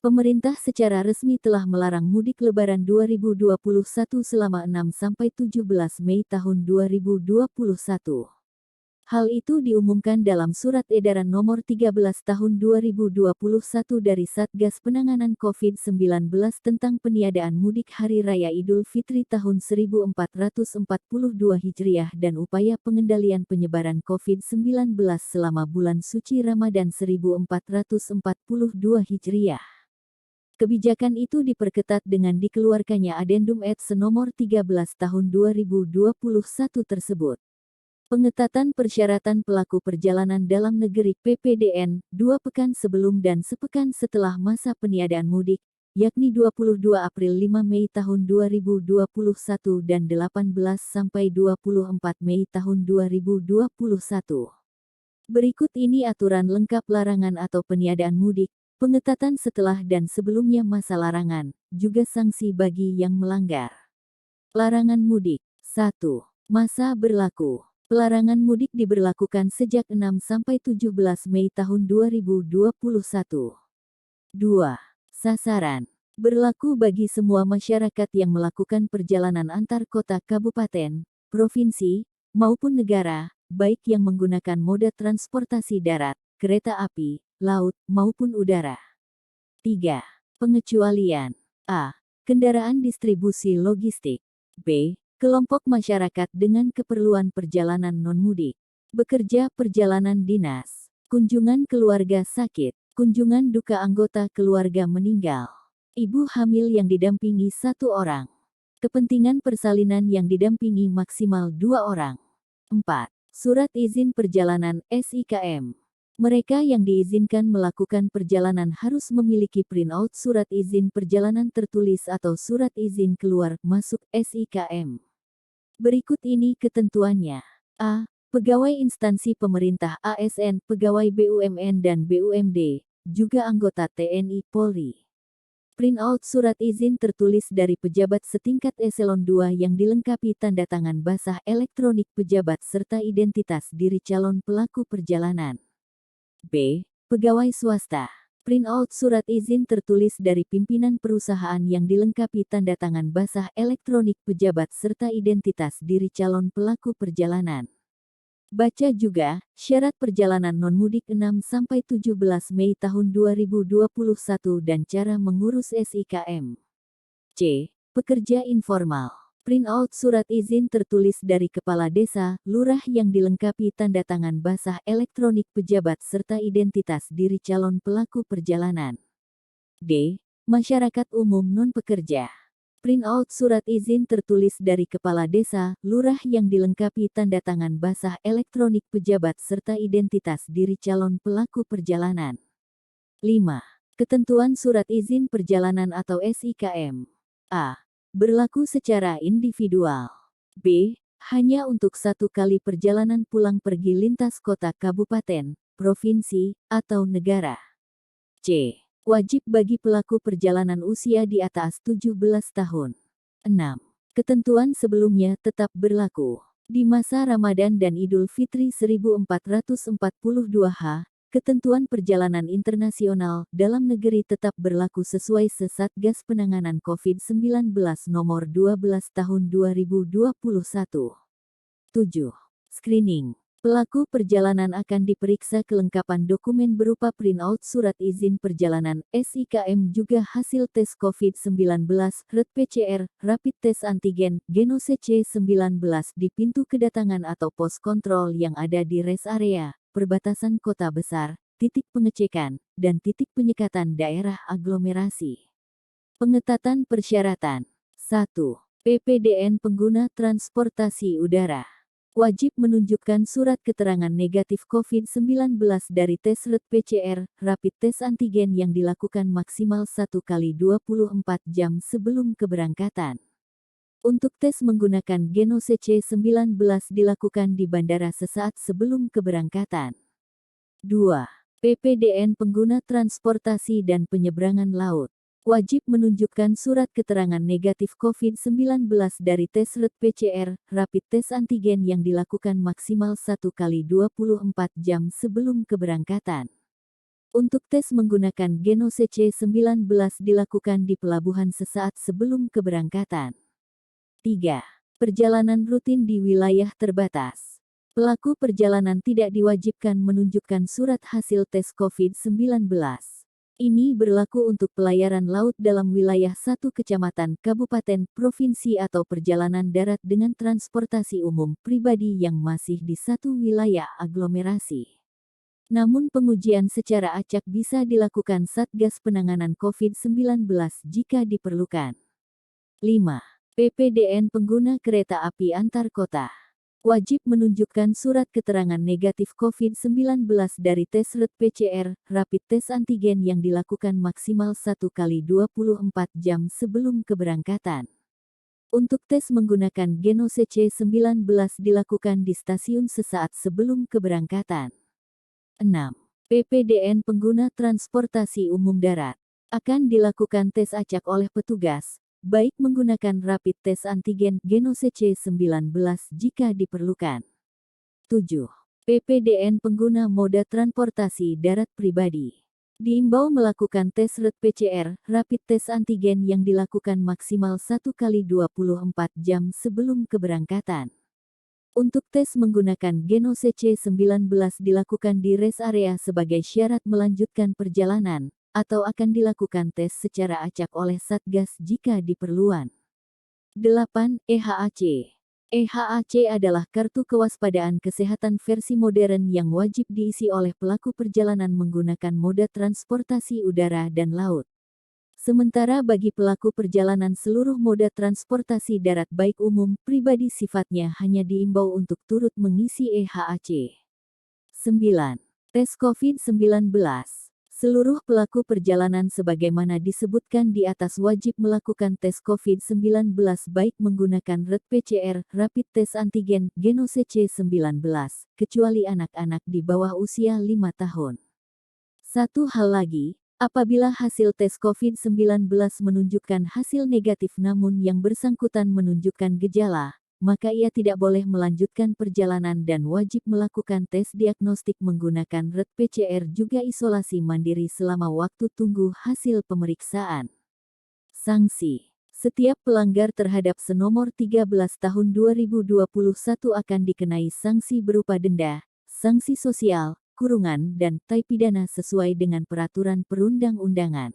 Pemerintah secara resmi telah melarang mudik Lebaran 2021 selama 6–17 Mei tahun 2021. Hal itu diumumkan dalam Surat Edaran Nomor 13 Tahun 2021 dari Satgas Penanganan COVID-19 tentang peniadaan mudik Hari Raya Idul Fitri tahun 1442 Hijriah dan upaya pengendalian penyebaran COVID-19 selama bulan suci Ramadan 1442 Hijriah. Kebijakan itu diperketat dengan dikeluarkannya Adendum Ets Nomor 13 Tahun 2021 tersebut. Pengetatan persyaratan pelaku perjalanan dalam negeri (PPDN) 2 pekan sebelum dan sepekan setelah masa peniadaan mudik, yakni 22 April 5 Mei tahun 2021 dan 18–24 Mei tahun 2021. Berikut ini aturan lengkap larangan atau peniadaan mudik, pengetatan setelah dan sebelumnya masa larangan, juga sanksi bagi yang melanggar. Larangan mudik. 1. Masa berlaku. Pelarangan mudik diberlakukan sejak 6–17 Mei tahun 2021. 2. Sasaran. Berlaku bagi semua masyarakat yang melakukan perjalanan antar kota kabupaten, provinsi, maupun negara, baik yang menggunakan moda transportasi darat, kereta api, laut, maupun udara. 3. Pengecualian. A. Kendaraan distribusi logistik. B. Kelompok masyarakat dengan keperluan perjalanan non-mudik. Bekerja perjalanan dinas. Kunjungan keluarga sakit. Kunjungan duka anggota keluarga meninggal. Ibu hamil yang didampingi 1 orang. Kepentingan persalinan yang didampingi maksimal 2 orang. 4. Surat izin perjalanan (SIKM). Mereka yang diizinkan melakukan perjalanan harus memiliki printout surat izin perjalanan tertulis atau surat izin keluar masuk (SIKM). Berikut ini ketentuannya. A. Pegawai instansi pemerintah ASN, pegawai BUMN dan BUMD, juga anggota TNI Polri. Printout surat izin tertulis dari pejabat setingkat eselon 2 yang dilengkapi tanda tangan basah elektronik pejabat serta identitas diri calon pelaku perjalanan. B. Pegawai swasta. Printout surat izin tertulis dari pimpinan perusahaan yang dilengkapi tanda tangan basah elektronik pejabat serta identitas diri calon pelaku perjalanan. Baca juga, syarat perjalanan non-mudik 6–17 Mei tahun 2021 dan cara mengurus SIKM. C. Pekerja informal. Printout surat izin tertulis dari kepala desa, lurah yang dilengkapi tanda tangan basah elektronik pejabat serta identitas diri calon pelaku perjalanan. D. Masyarakat umum non-pekerja. Printout surat izin tertulis dari kepala desa, lurah yang dilengkapi tanda tangan basah elektronik pejabat serta identitas diri calon pelaku perjalanan. 5. Ketentuan surat izin perjalanan atau SIKM. A. Berlaku secara individual. B. Hanya untuk 1 kali perjalanan pulang pergi lintas kota kabupaten, provinsi, atau negara. C. Wajib bagi pelaku perjalanan usia di atas 17 tahun. 6. Ketentuan sebelumnya tetap berlaku. Di masa Ramadan dan Idul Fitri 1442 ketentuan perjalanan internasional dalam negeri tetap berlaku sesuai Satgas Penanganan COVID-19 Nomor 12 Tahun 2021. 7. Screening. Pelaku perjalanan akan diperiksa kelengkapan dokumen berupa printout surat izin perjalanan (SIKM) juga hasil tes COVID-19, RT-PCR, rapid test antigen, GenoCC-19 di pintu kedatangan atau pos kontrol yang ada di rest area, perbatasan kota besar, titik pengecekan, dan titik penyekatan daerah aglomerasi. Pengetatan persyaratan. 1. PPDN pengguna transportasi udara. Wajib menunjukkan surat keterangan negatif COVID-19 dari tes RT-PCR, rapid test antigen yang dilakukan maksimal 1 kali 24 jam sebelum keberangkatan. Untuk tes menggunakan GenoCC-19 dilakukan di bandara sesaat sebelum keberangkatan. 2. PPDN pengguna transportasi dan penyeberangan laut. Wajib menunjukkan surat keterangan negatif COVID-19 dari tes RT-PCR, rapid test antigen yang dilakukan maksimal 1 kali 24 jam sebelum keberangkatan. Untuk tes menggunakan Genos C19 dilakukan di pelabuhan sesaat sebelum keberangkatan. 3. Perjalanan rutin di wilayah terbatas. Pelaku perjalanan tidak diwajibkan menunjukkan surat hasil tes COVID-19. Ini berlaku untuk pelayaran laut dalam wilayah satu kecamatan, kabupaten, provinsi atau perjalanan darat dengan transportasi umum pribadi yang masih di satu wilayah aglomerasi. Namun pengujian secara acak bisa dilakukan Satgas Penanganan COVID-19 jika diperlukan. 5. PPDN pengguna kereta api antar kota. Wajib menunjukkan surat keterangan negatif COVID-19 dari tes PCR, rapid test antigen yang dilakukan maksimal 1 kali 24 jam sebelum keberangkatan. Untuk tes menggunakan Genos C19 dilakukan di stasiun sesaat sebelum keberangkatan. 6. PPDN pengguna transportasi umum darat. Akan dilakukan tes acak oleh petugas, baik menggunakan rapid test antigen Genos C19 jika diperlukan. 7. PPDN pengguna moda transportasi darat pribadi. Diimbau melakukan tes PCR, rapid test antigen yang dilakukan maksimal 1 kali 24 jam sebelum keberangkatan. Untuk tes menggunakan Genos C19 dilakukan di rest area sebagai syarat melanjutkan perjalanan, atau akan dilakukan tes secara acak oleh Satgas jika diperluan. 8. EHAC. EHAC adalah kartu kewaspadaan kesehatan versi modern yang wajib diisi oleh pelaku perjalanan menggunakan moda transportasi udara dan laut. Sementara bagi pelaku perjalanan seluruh moda transportasi darat baik umum, pribadi sifatnya hanya diimbau untuk turut mengisi EHAC. 9. Tes COVID-19. Seluruh pelaku perjalanan sebagaimana disebutkan di atas wajib melakukan tes COVID-19 baik menggunakan RT-PCR, rapid test antigen, Genos C19, kecuali anak-anak di bawah usia 5 tahun. Satu hal lagi, apabila hasil tes COVID-19 menunjukkan hasil negatif namun yang bersangkutan menunjukkan gejala, maka ia tidak boleh melanjutkan perjalanan dan wajib melakukan tes diagnostik menggunakan RT-PCR juga isolasi mandiri selama waktu tunggu hasil pemeriksaan. Sanksi. Setiap pelanggar terhadap senomor 13 tahun 2021 akan dikenai sanksi berupa denda, sanksi sosial, kurungan dan tai pidana sesuai dengan peraturan perundang-undangan.